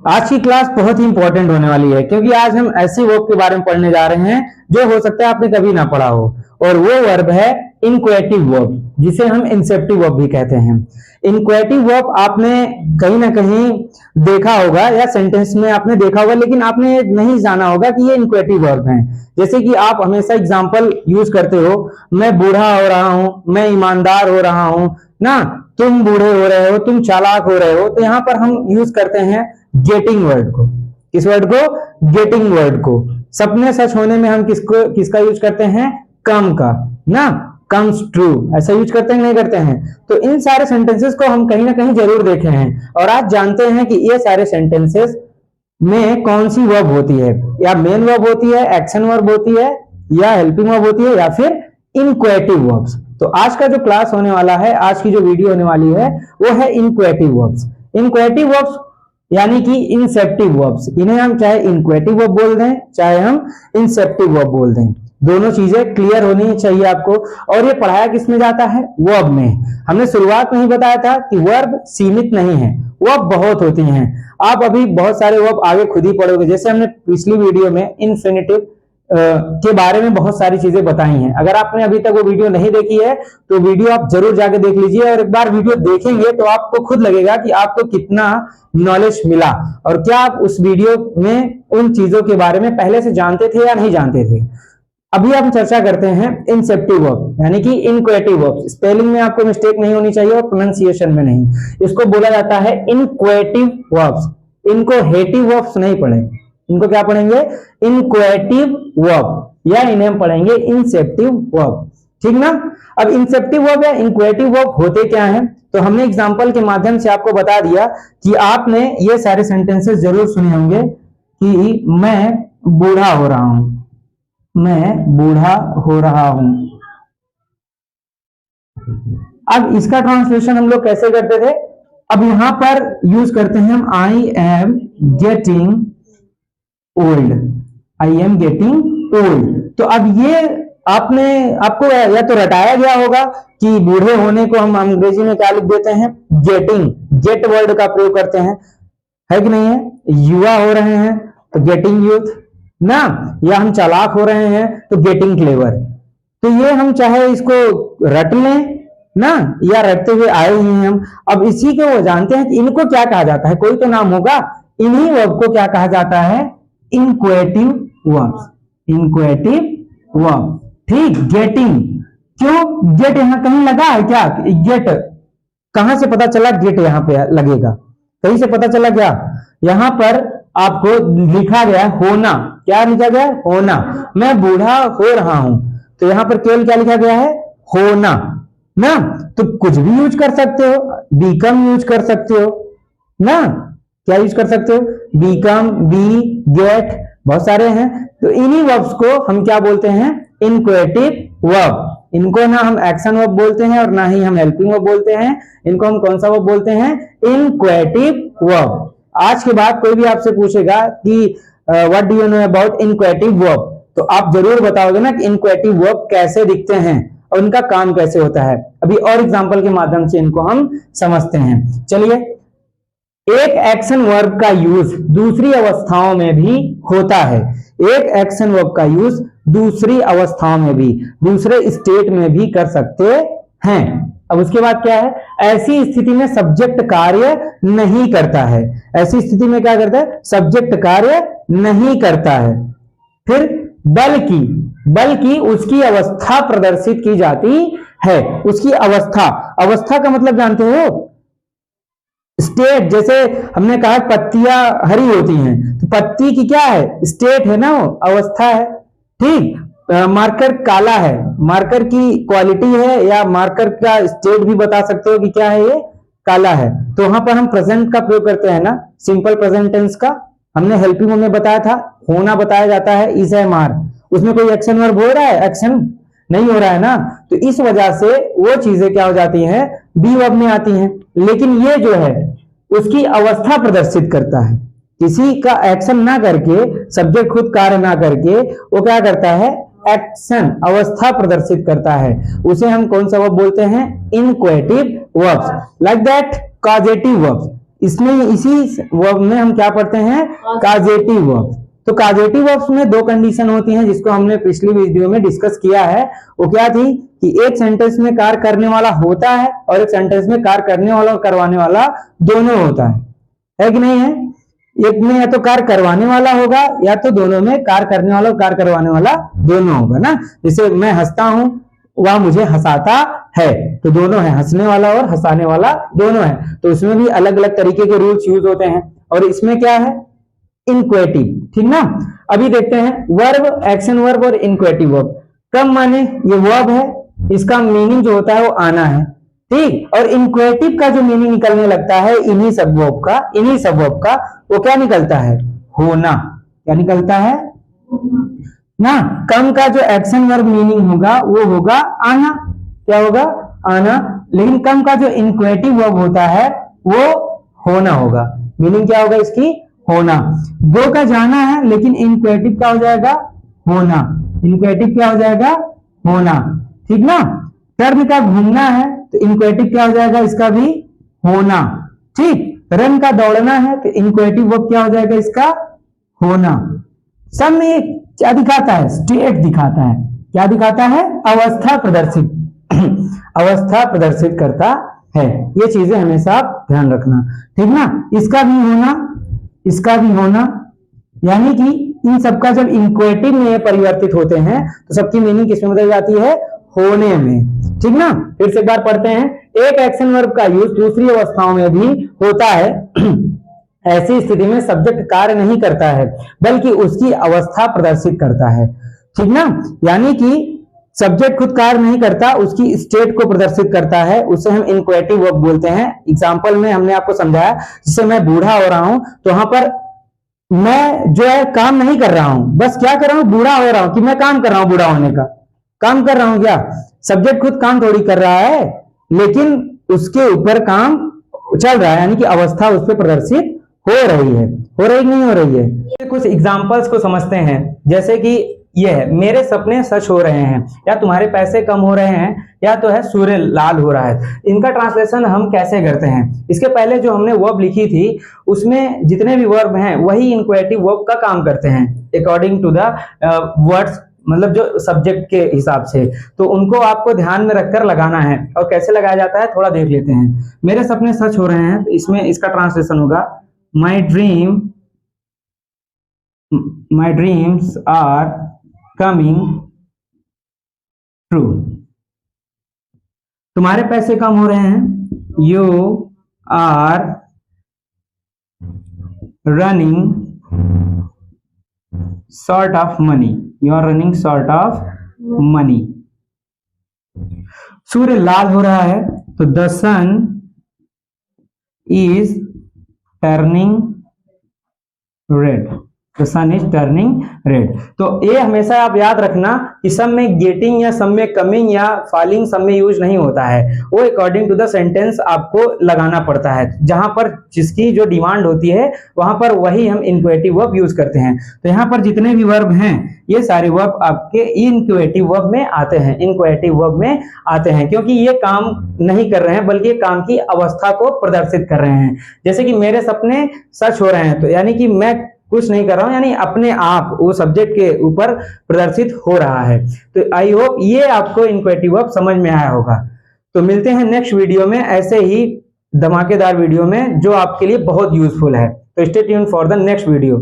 आज की क्लास बहुत ही इंपॉर्टेंट होने वाली है क्योंकि आज हम ऐसे वर्ब के बारे में पढ़ने जा रहे हैं जो हो सकता है आपने कभी ना पढ़ा हो, और वो वर्ब है इनक्वेटिव वर्ब, जिसे हम इंसेप्टिव वर्ब भी कहते हैं। इनक्वेटिव वर्ब आपने कहीं ना कहीं देखा होगा या सेंटेंस में आपने देखा होगा, लेकिन आपने नहीं जाना होगा कि ये इनक्वेटिव वर्ब हैं। जैसे कि आप हमेशा एग्जाम्पल यूज करते हो, मैं बूढ़ा हो रहा हूं, मैं ईमानदार हो रहा हूं ना, तुम बूढ़े हो रहे हो, तुम चालाक हो रहे हो। तो यहां पर हम यूज करते हैं गेटिंग वर्ड को। किस वर्ड को? गेटिंग वर्ड को। सपने सच होने में हम किसका यूज करते हैं? कम का ना, कम्स ट्रू, ऐसा यूज करते हैं नहीं करते हैं? तो इन सारे सेंटेंसेस को हम कहीं ना कहीं जरूर देखे हैं, और आज जानते हैं कि ये सारे सेंटेंसेस में कौन सी वर्ब होती है, या मेन वर्ब होती है, एक्शन वर्ब होती है, या हेल्पिंग वर्ब होती है, या फिर इनक्वेटिव वर्ब्स। तो आज का जो क्लास होने वाला है, आज की जो वीडियो होने वाली है, वो है इनक्वेटिव वर्ब्स। इनक्वेटिव वर्ब्स यानी कि इंसेप्टिव वर्ब्स, इन्हें हम चाहे इनक्वेटिव वर्ब बोल दें, चाहे हम इंसेप्टिव वर्ब बोल दें, दोनों चीजें क्लियर होनी चाहिए आपको। और ये पढ़ाया किसमें जाता है? वर्ब में। हमने शुरुआत में ही बताया था कि वर्ब सीमित नहीं है, वर्ब बहुत होती हैं। आप अभी बहुत सारे वर्ब आगे खुद ही पढ़ोगे, जैसे हमने पिछली वीडियो में इन्फिनिटिव के बारे में बहुत सारी चीजें बताई हैं। अगर आपने अभी तक वो वीडियो नहीं देखी है तो वीडियो आप जरूर जाके देख लीजिए, और एक बार वीडियो देखेंगे तो आपको खुद लगेगा कि आपको कितना नॉलेज मिला, और क्या आप उस वीडियो में उन चीजों के बारे में पहले से जानते थे या नहीं जानते थे। अभी हम चर्चा करते हैं इंसेप्टिव वर्ब यानी कि इनक्वेटिव वर्ब। स्पेलिंग में आपको मिस्टेक नहीं होनी चाहिए और प्रोनाउंसिएशन में नहीं। इसको बोला जाता है इनक्वेटिव वर्ब्स। इनको हेटिव वर्ब्स नहीं पढ़े, इनको क्या पढ़ेंगे? इनक्वेटिव वर्ब, या इन्हें हम पढ़ेंगे इंसेप्टिव वर्ब, ठीक ना। अब इंसेप्टिव वर्ब या इनक्वेटिव वर्ब होते क्या हैं, तो हमने एग्जांपल के माध्यम से आपको बता दिया कि आपने ये सारे सेंटेंसेस जरूर सुने होंगे कि मैं बूढ़ा हो रहा हूं, मैं बूढ़ा हो रहा हूं। अब इसका ट्रांसलेशन हम लोग कैसे करते थे? अब यहां पर यूज करते हैं हम I am getting old, I am getting old. तो अब ये आपको या तो रटाया गया होगा कि बूढ़े होने को हम अंग्रेजी में क्या लिख देते हैं? गेटिंग, गेट वर्ड का प्रयोग करते हैं, है कि नहीं है? युवा हो रहे हैं तो गेटिंग यूथ ना, या हम चालाक हो रहे हैं तो गेटिंग क्लेवर। तो ये हम चाहे इसको रट लें ना, या रटते हुए आए ही हैं हम। अब इसी को वो जानते हैं कि इनको क्या कहा जाता है, कोई तो नाम होगा। इन्हीं वर्ब को क्या कहा जाता है? इनक्वेटिव वर्ब्स, इनक्वेटिव वर्ब, ठीक। गेटिंग, क्यों गेट यहां कहीं लगा है क्या? गेट कहां से पता चला गेट यहां पे लगेगा? कहीं से पता चला क्या? यहां पर आपको लिखा गया होना, क्या लिखा गया? होना। मैं बूढ़ा हो रहा हूं, तो यहां पर केवल क्या लिखा गया है? होना ना। तो कुछ भी यूज कर सकते हो, बीकम यूज कर सकते हो ना, क्या यूज कर सकते हो? बीकम, बी, गेट, बहुत सारे हैं। तो इन्हीं वर्ब्स को हम क्या बोलते हैं? Inchoative verb. इनको ना हम एक्शन वर्ब बोलते हैं और ना ही हम हेल्पिंग वर्ब बोलते हैं। इनको हम कौन सा वर्ब बोलते हैं? Inchoative verb. आज के बाद कोई भी आपसे पूछेगा कि what do you know about inchoative verb, तो आप जरूर बताओगे ना कि इनक्वेटिव वर्ब कैसे दिखते हैं और उनका काम कैसे होता है। अभी और एग्जांपल के माध्यम से इनको हम समझते हैं। चलिए, एक एक्शन वर्ब का यूज दूसरी अवस्थाओं में भी होता है। एक एक्शन वर्ब का यूज दूसरी अवस्थाओं में भी, दूसरे स्टेट में भी कर सकते हैं। अब उसके बाद क्या है? ऐसी स्थिति में सब्जेक्ट कार्य नहीं करता है। ऐसी स्थिति में क्या करता है? सब्जेक्ट कार्य नहीं करता है। फिर बल्कि उसकी अवस्था प्रदर्शित की जाती है। उसकी अवस्था, अवस्था का मतलब जानते हो? स्टेट। जैसे हमने कहा पत्तियां हरी होती हैं, तो पत्ती की क्या है? स्टेट है ना, वो अवस्था है, ठीक। मार्कर काला है, मार्कर की क्वालिटी है, या मार्कर का स्टेट भी बता सकते हो कि क्या है, ये काला है। तो वहां पर हम प्रेजेंट का प्रयोग करते हैं ना, सिंपल प्रेजेंट टेंस का। हमने हेल्पिंग में बताया था, होना बताया जाता है, इज एम आर। उसमें कोई एक्शन वर्ब हो रहा है? एक्शन नहीं हो रहा है ना, तो इस वजह से वो चीजें क्या हो जाती हैं? बी वर्ब में आती हैं। लेकिन ये जो है उसकी अवस्था प्रदर्शित करता है, किसी का एक्शन ना करके, सब्जेक्ट खुद कार्य ना करके, वो क्या करता है? एक्शन, अवस्था प्रदर्शित करता है। उसे हम कौन सा वर्ब बोलते हैं? Inchoative verbs. Like that causative verbs. इसमें इसी वर्ब में हम क्या पढ़ते हैं, काजेटिव वर्ब। तो काजेटिव वर्ब्स में दो कंडीशन होती हैं जिसको हमने पिछली वीडियो में डिस्कस किया है। वो क्या थी कि एक सेंटेंस में कार्य करने वाला होता है और एक सेंटेंस में कार्य करने वाला और करवाने वाला दोनों होता है कि नहीं है। एक में या तो कार्य करवाने वाला होगा या तो दोनों में कार्य करने वाला और कार्य करवाने वाला दोनों होगा ना। जैसे मैं हंसता हूं, वह मुझे हंसाता है, तो दोनों है, हंसने वाला और हंसाने वाला दोनों है। तो उसमें भी अलग अलग तरीके के रूल्स यूज होते हैं। और इसमें क्या है, इनक्वेटिव, ठीक ना। अभी देखते हैं वर्ब, एक्शन वर्ब और इनक्वेटिव वर्ब। कम माने ये वर्ब है, इसका मीनिंग जो होता है वो आना है, ठीक। और इनक्वेटिव का जो मीनिंग निकलने लगता है इन्हीं सब वर्ब का वो क्या निकलता है, होना। क्या निकलता है ना। कम का जो एक्शन वर्ब मीनिंग होगा वो होगा आना। क्या होगा, आना। लेकिन कम का जो इनक्वेटिव वर्ब होता है वो होना होगा। मीनिंग क्या होगा इसकी, होना। गो का जाना है लेकिन इनक्वेटिव क्या हो जाएगा, होना। इनक्वेटिव क्या हो जाएगा, होना, ठीक ना। टर्न का घूमना है तो इनक्वेटिव क्या हो जाएगा, इसका भी होना, ठीक। रन का दौड़ना है तो इनक्वेटिव वर्ब क्या हो जाएगा, इसका होना। सब में क्या दिखाता है, स्टेट दिखाता है। क्या दिखाता है, अवस्था प्रदर्शित अवस्था प्रदर्शित करता है। ये चीजें हमेशा आप ध्यान रखना, ठीक ना। इसका भी होना, इसका भी होना, यानी कि इन सबका जब इनक्वेटिव में परिवर्तित होते हैं तो सबकी मीनिंग किसमें बदल जाती है, होने में, ठीक ना। फिर से एक बार पढ़ते हैं। एक एक्शन वर्ब का यूज दूसरी अवस्थाओं में भी होता है। ऐसी स्थिति में सब्जेक्ट कार्य नहीं करता है बल्कि उसकी अवस्था प्रदर्शित करता है, ठीक ना। यानी कि सब्जेक्ट खुद कार्य नहीं करता, उसकी स्टेट को प्रदर्शित करता है, उसे हम इनक्वेटिव वर्ब बोलते हैं। एग्जांपल में हमने आपको समझाया, जैसे मैं बूढ़ा हो रहा हूं तो वहां पर मैं जो है काम नहीं कर रहा हूं, बस क्या कर रहा हूं, बूढ़ा हो रहा हूं, कि मैं काम कर रहा हूं, बूढ़ा होने का काम कर रहा हूं। क्या सब्जेक्ट खुद काम थोड़ी कर रहा है, लेकिन उसके ऊपर काम चल रहा है, यानी कि अवस्था उस पर प्रदर्शित हो रही है। हो रही नहीं हो रही है। कुछ एग्जांपल्स को समझते हैं, जैसे कि ये है, मेरे सपने सच हो रहे हैं, या तुम्हारे पैसे कम हो रहे हैं, या तो है सूर्य लाल हो रहा है। इनका ट्रांसलेशन हम कैसे करते हैं, इसके पहले जो हमने वर्ब लिखी थी उसमें जितने भी वर्ब हैं वही इनक्वेटिव वर्ब का काम करते हैं अकॉर्डिंग टू द वर्ड्स, मतलब जो सब्जेक्ट के हिसाब से। तो उनको आपको ध्यान में रखकर लगाना है। और कैसे लगाया जाता है थोड़ा देख लेते हैं। मेरे सपने सच हो रहे हैं, तो इसमें इसका ट्रांसलेशन होगा my dreams are coming true। तुम्हारे पैसे कम हो रहे हैं, you are running short of money, you are running short of money। सूर्य लाल हो रहा है तो the sun is turning red, the sun is turning red। तो ये हमेशा आप याद रखना कि सब में गेटिंग या सब में कमिंग या फॉलिंग सब में यूज नहीं होता है, वो अकॉर्डिंग टू द सेंटेंस आपको लगाना पड़ता है। जहां पर जिसकी जो डिमांड होती है वहां पर वही हम इनक्वेटिव वर्ब यूज करते हैं। तो यहाँ पर जितने भी वर्ब हैं ये सारे वर्ब आपके इनक्वेटिव वर्ब में आते हैं, इनक्वेटिव वर्ब में आते हैं, क्योंकि ये काम नहीं कर रहे हैं बल्कि काम की अवस्था को प्रदर्शित कर रहे हैं। जैसे कि मेरे सपने सच हो रहे हैं, तो यानी कि मैं कुछ नहीं कर रहा हूं, यानी अपने आप वो सब्जेक्ट के ऊपर प्रदर्शित हो रहा है। तो आई होप ये आपको इनक्वेटिव वर्ब समझ में आया होगा। तो मिलते हैं नेक्स्ट वीडियो में ऐसे ही धमाकेदार वीडियो में जो आपके लिए बहुत यूजफुल है। तो stay tuned for the next video.